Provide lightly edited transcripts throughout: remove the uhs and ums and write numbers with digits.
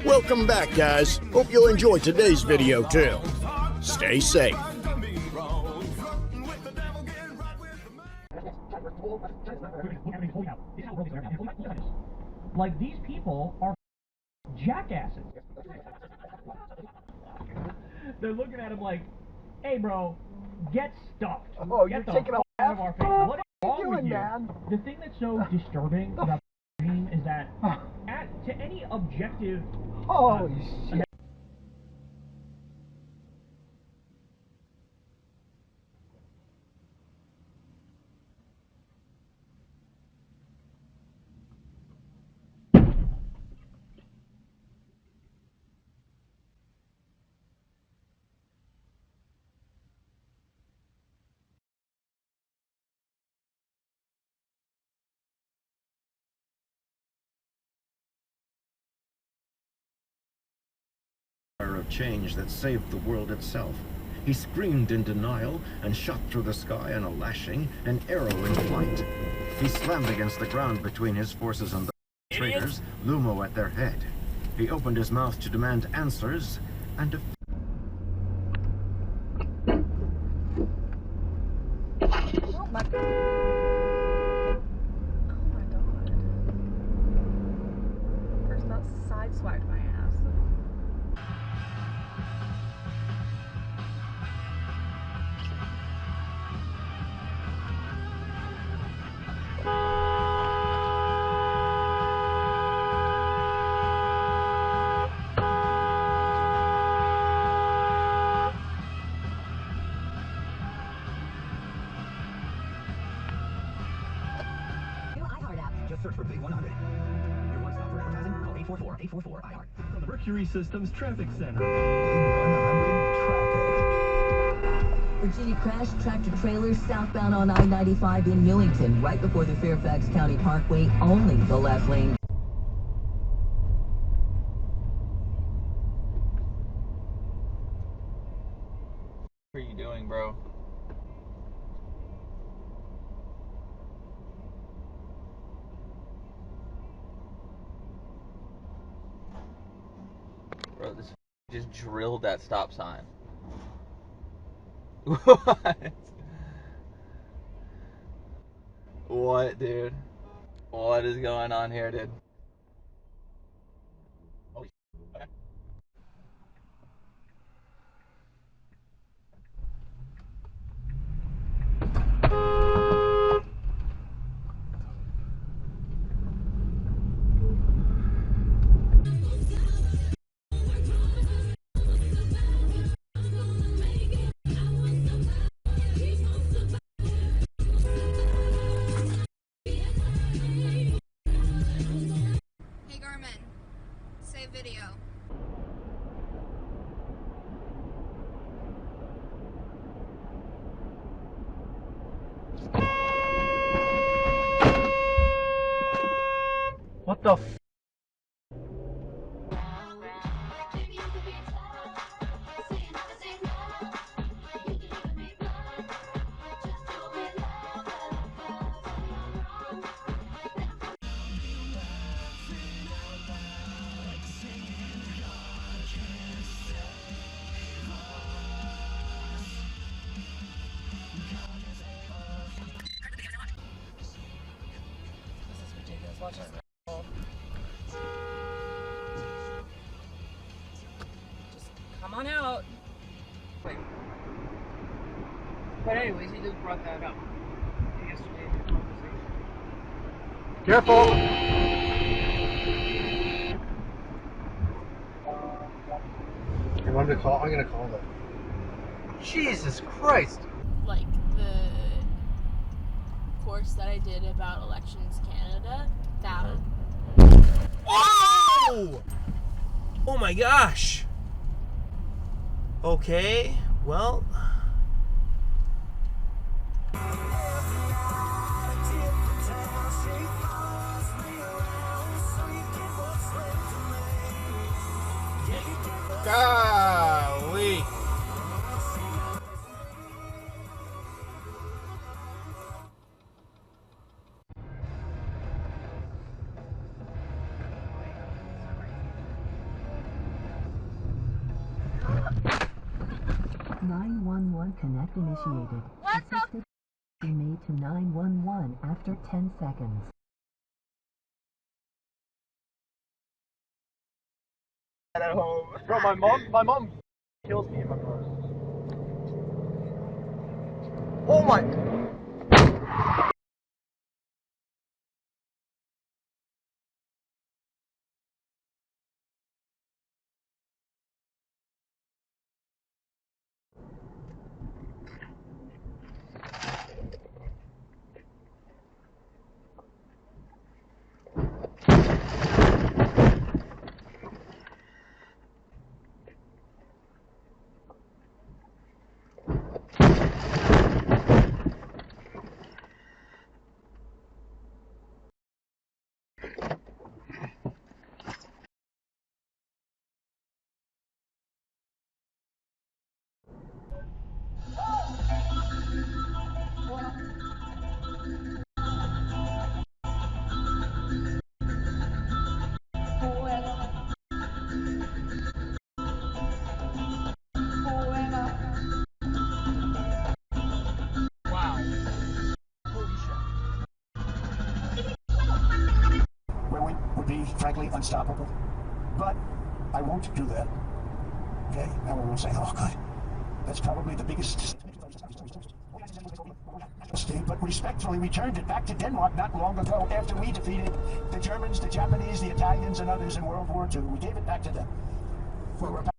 Welcome back, guys. Hope you'll enjoy today's video too. Stay safe. Like, these people are jackasses. They're looking at him like, hey bro, get stuffed. Oh, get you're taking out of our face. What is wrong with you? Man? The thing that's so disturbing about the dream is that to any objective holy shit. Of change that saved the world itself. He screamed in denial and shot through the sky in a lashing, an arrow in flight. He slammed against the ground between his forces and the traitors, Lumo at their head. He opened his mouth to demand answers, and a... Oh my god. Oh my god. Person that sideswiped my ass. Just search for Big 100. Your one stop for advertising, call 844-844-IR. From the Mercury Systems Traffic Center. Big 100 traffic. Virginia crashed tractor trailers southbound on I-95 in Newington, right before the Fairfax County Parkway, only the left lane. What are you doing, bro? Bro, this just drilled that stop sign. What? What, dude? What is going on here, dude? Holy okay. Video. What the f? Watch this. Just come on out. Wait. But anyways, he just brought that up yesterday in the conversation. Careful! You want me to call? I'm gonna call them. Jesus Christ! Like the course that I did about Elections Canada, that one. Oh! Oh my gosh! Okay, well... Golly! 911 connect initiated. Assisted be made to 911 after 10 seconds. At home. Bro, my mom kills me if I'm close. Oh my. Where we would be, frankly, unstoppable. But I won't do that. Okay? Now everyone saying, oh, good. That's probably the biggest mistake, but respectfully returned it back to Denmark not long ago after we defeated the Germans, the Japanese, the Italians, and others in World War II. We gave it back to them. We're back.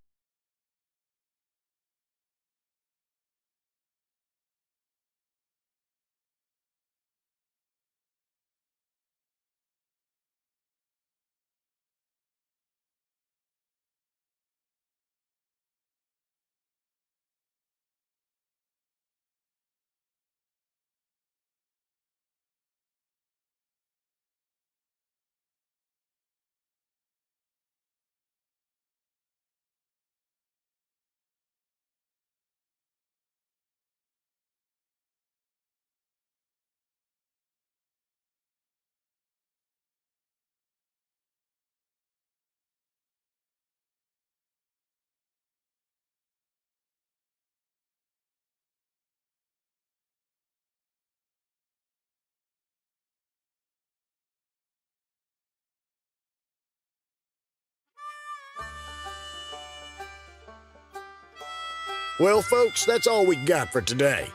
Well, folks, that's all we got for today.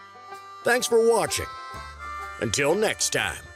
Thanks for watching. Until next time.